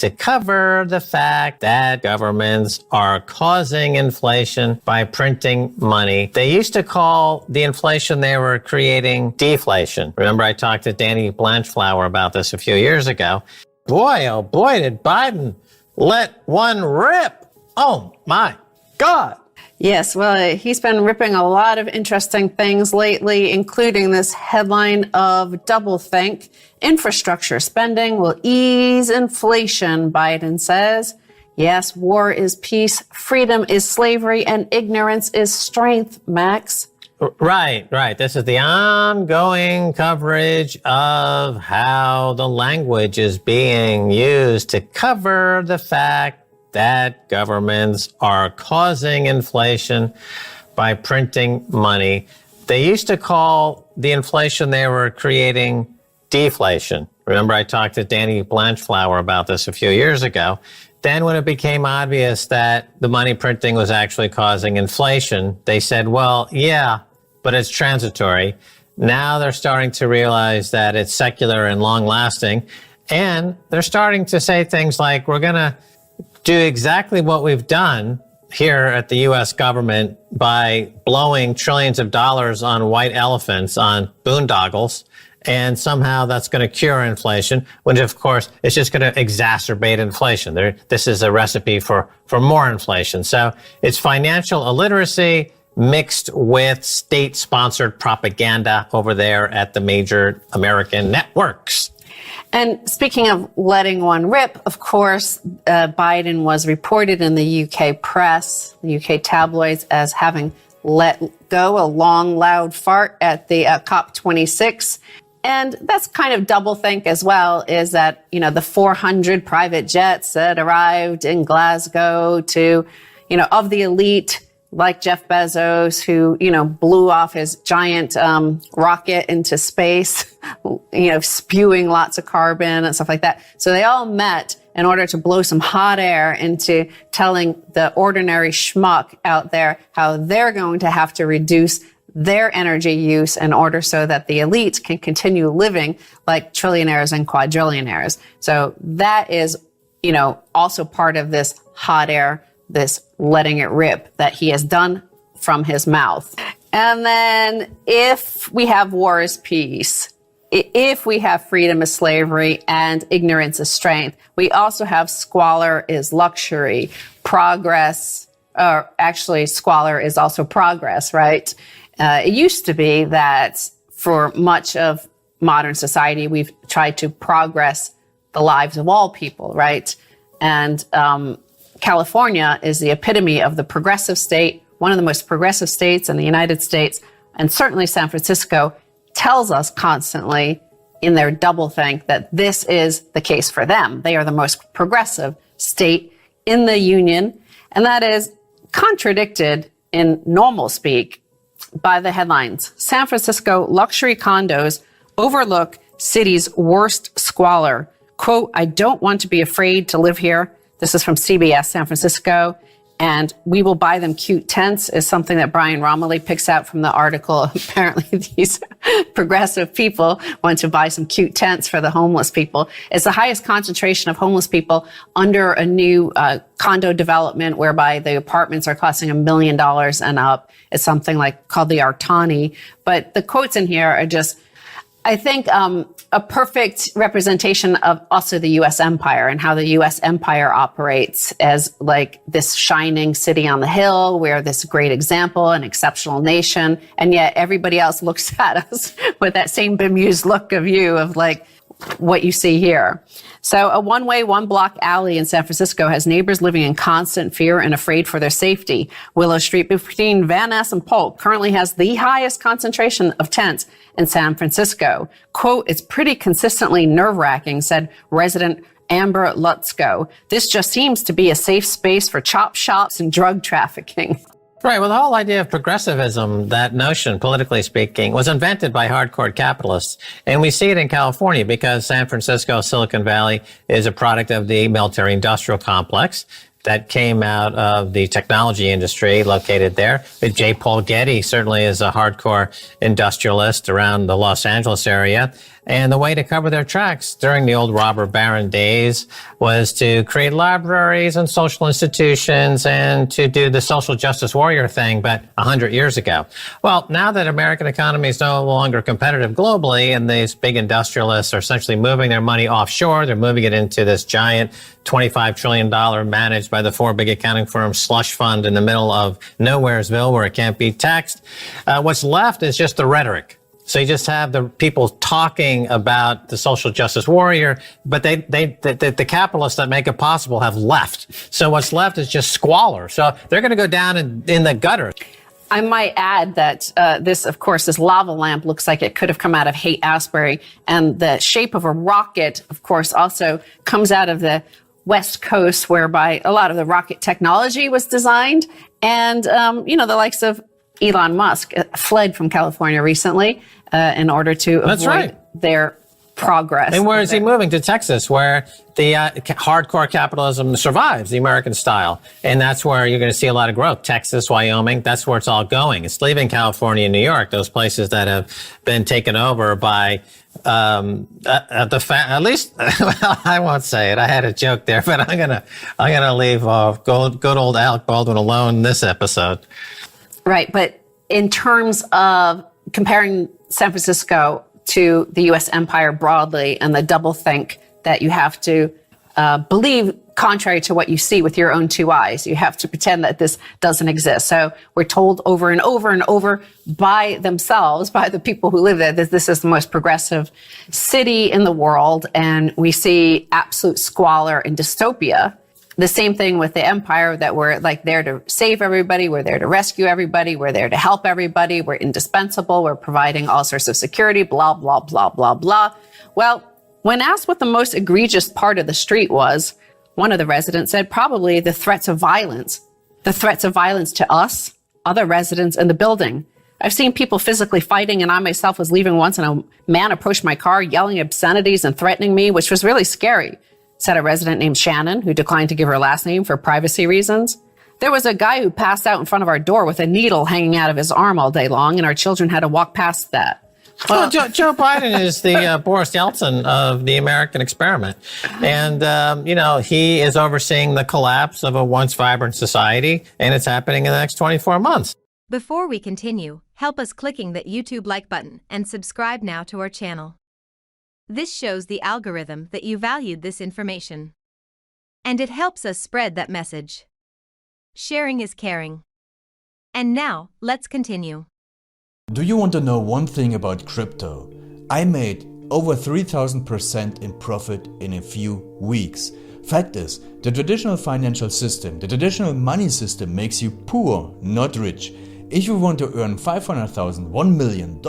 to cover the fact that governments are causing inflation by printing money. They used to call the inflation they were creating deflation. Remember, I talked to Danny Blanchflower about this a few years ago. Boy, oh boy, did Biden let one rip. Oh my God. Yes, well, he's been ripping a lot of interesting things lately, including this headline of doublethink. Infrastructure spending will ease inflation, Biden says. Yes, war is peace, freedom is slavery, and ignorance is strength, Max. Right. This is the ongoing coverage of how the language is being used to cover the fact that governments are causing inflation by printing money. They used to call the inflation they were creating deflation. Remember, I talked to Danny Blanchflower about this a few years ago. Then when it became obvious that the money printing was actually causing inflation, they said, well, yeah, but it's transitory. Now they're starting to realize that it's secular and long-lasting. And they're starting to say things like, we're going to do exactly what we've done here at the U.S. government by blowing trillions of dollars on white elephants on boondoggles. And somehow that's going to cure inflation, which of course is just going to exacerbate inflation. This is a recipe for more inflation. So it's financial illiteracy mixed with state-sponsored propaganda over there at the major American networks. And speaking of letting one rip, of course, Biden was reported in the UK press, the UK tabloids, as having let go a long, loud fart at the COP26. And that's kind of doublethink as well, is that, you know, the 400 private jets that arrived in Glasgow to, you know, of the elite, like Jeff Bezos, who, you know, blew off his giant rocket into space, you know, spewing lots of carbon and stuff like that. So they all met in order to blow some hot air into telling the ordinary schmuck out there how they're going to have to reduce their energy use in order so that the elites can continue living like trillionaires and quadrillionaires. So that is, you know, also part of this hot air, this letting it rip that he has done from his mouth. And then if we have war is peace, if we have freedom is slavery and ignorance is strength, we also have squalor is luxury, progress, or actually squalor is also progress, right? It used to be that for much of modern society, we've tried to progress the lives of all people, right? And California is the epitome of the progressive state, one of the most progressive states in the United States, and certainly San Francisco tells us constantly in their doublethink that this is the case for them. They are the most progressive state in the union, and that is contradicted in normal speak by the headlines. San Francisco luxury condos overlook city's worst squalor. Quote, I don't want to be afraid to live here. This is from CBS San Francisco. And we will buy them cute tents is something that Brian Romilly picks out from the article. Apparently these progressive people want to buy some cute tents for the homeless people. It's the highest concentration of homeless people under a new condo development whereby the apartments are costing $1 million and up. It's something like called the Artani. But the quotes in here are just, I think, a perfect representation of also the U.S. empire and how the U.S. empire operates as like this shining city on the hill. We're this great example, an exceptional nation. And yet everybody else looks at us with that same bemused look of you of like what you see here. So a one-way, one-block alley in San Francisco has neighbors living in constant fear and afraid for their safety. Willow Street between Van Ness and Polk currently has the highest concentration of tents in San Francisco. Quote, it's pretty consistently nerve-wracking, said resident Amber Lutzko. This just seems to be a safe space for chop shops and drug trafficking. Right. Well, the whole idea of progressivism, that notion, politically speaking, was invented by hardcore capitalists. And we see it in California because San Francisco, Silicon Valley, is a product of the military-industrial complex that came out of the technology industry located there. J. Paul Getty certainly is a hardcore industrialist around the Los Angeles area. And the way to cover their tracks during the old robber baron days was to create libraries and social institutions and to do the social justice warrior thing, but 100 years ago. Well, now that American economy is no longer competitive globally and these big industrialists are essentially moving their money offshore, they're moving it into this giant $25 trillion managed by the four big accounting firms slush fund in the middle of Nowheresville where it can't be taxed. What's left is just the rhetoric. So you just have the people talking about the social justice warrior, but the capitalists that make it possible have left. So what's left is just squalor. So they're going to go down in the gutter. I might add that this lava lamp looks like it could have come out of Haight-Ashbury, and the shape of a rocket, of course, also comes out of the West Coast, whereby a lot of the rocket technology was designed. And, the likes of Elon Musk fled from California recently in order to avoid their progress. And where is he moving? To Texas, where the hardcore capitalism survives, the American style. And that's where you're going to see a lot of growth. Texas, Wyoming, that's where it's all going. It's leaving California and New York, those places that have been taken over by at least, well, I won't say it. I had a joke there, but I'm gonna leave good old Alec Baldwin alone this episode. Right, but in terms of comparing San Francisco to the U.S. empire broadly and the doublethink that you have to believe contrary to what you see with your own two eyes. You have to pretend that this doesn't exist. So we're told over and over and over by themselves, by the people who live there, that this is the most progressive city in the world. And we see absolute squalor and dystopia. The same thing with the empire, that we're like there to save everybody. We're there to rescue everybody. We're there to help everybody. We're indispensable. We're providing all sorts of security, blah, blah, blah, blah, blah. Well, when asked what the most egregious part of the street was, one of the residents said probably the threats of violence. The threats of violence to us, other residents in the building. I've seen people physically fighting, and I myself was leaving once and a man approached my car yelling obscenities and threatening me, which was really scary, said a resident named Shannon, who declined to give her last name for privacy reasons. There was a guy who passed out in front of our door with a needle hanging out of his arm all day long, and our children had to walk past that. Well, Joe Biden is the Boris Yeltsin of the American experiment. And, he is overseeing the collapse of a once vibrant society, and it's happening in the next 24 months. Before we continue, help us clicking that YouTube like button and subscribe now to our channel. This shows the algorithm that you valued this information. And it helps us spread that message. Sharing is caring. And now, let's continue. Do you want to know one thing about crypto? I made over 3000% in profit in a few weeks. Fact is, the traditional financial system, the traditional money system makes you poor, not rich. If you want to earn $500,000, $1 million,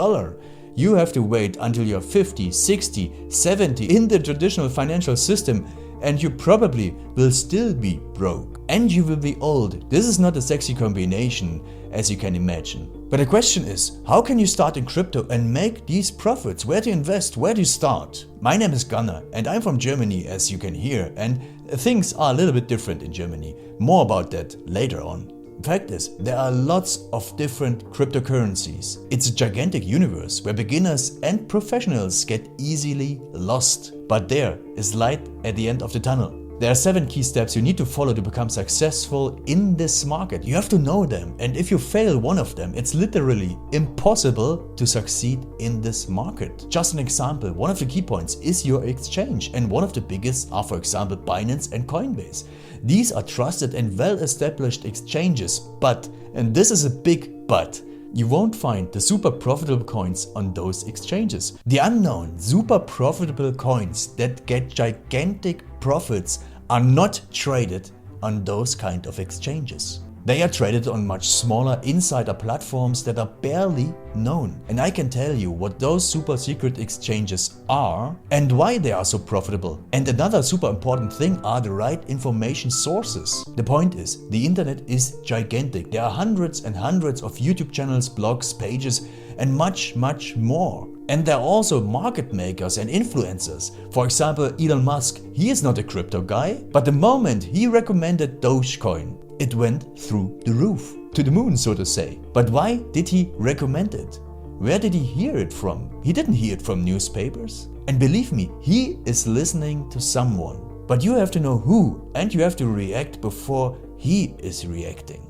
you have to wait until you're 50, 60, 70 in the traditional financial system, and you probably will still be broke. And you will be old. This is not a sexy combination, as you can imagine. But the question is, how can you start in crypto and make these profits? Where to invest? Where to start? My name is Gunnar and I'm from Germany, as you can hear, and things are a little bit different in Germany. More about that later on. Fact is, there are lots of different cryptocurrencies. It's a gigantic universe where beginners and professionals get easily lost. But there is light at the end of the tunnel. There are 7 key steps you need to follow to become successful in this market. You have to know them, and if you fail one of them, it's literally impossible to succeed in this market. Just an example, one of the key points is your exchange, and one of the biggest are, for example, Binance and Coinbase. These are trusted and well-established exchanges, but, and this is a big but, you won't find the super profitable coins on those exchanges. The unknown super profitable coins that get gigantic profits are not traded on those kind of exchanges. They are traded on much smaller insider platforms that are barely known. And I can tell you what those super secret exchanges are and why they are so profitable. And another super important thing are the right information sources. The point is, the internet is gigantic. There are hundreds and hundreds of YouTube channels, blogs, pages, and much, much more. And there are also market makers and influencers. For example, Elon Musk, he is not a crypto guy, but the moment he recommended Dogecoin, it went through the roof, to the moon, so to say. But why did he recommend it? Where did he hear it from? He didn't hear it from newspapers. And believe me, he is listening to someone. But you have to know who, and you have to react before he is reacting.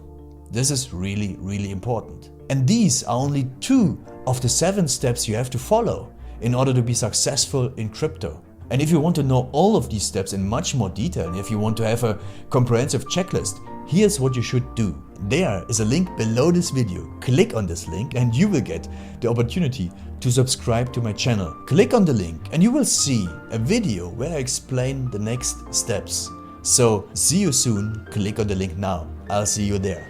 This is really, really important. And these are only 2 of the 7 steps you have to follow in order to be successful in crypto. And if you want to know all of these steps in much more detail, and if you want to have a comprehensive checklist, here's what you should do. There is a link below this video. Click on this link and you will get the opportunity to subscribe to my channel. Click on the link and you will see a video where I explain the next steps. So see you soon. Click on the link now. I'll see you there.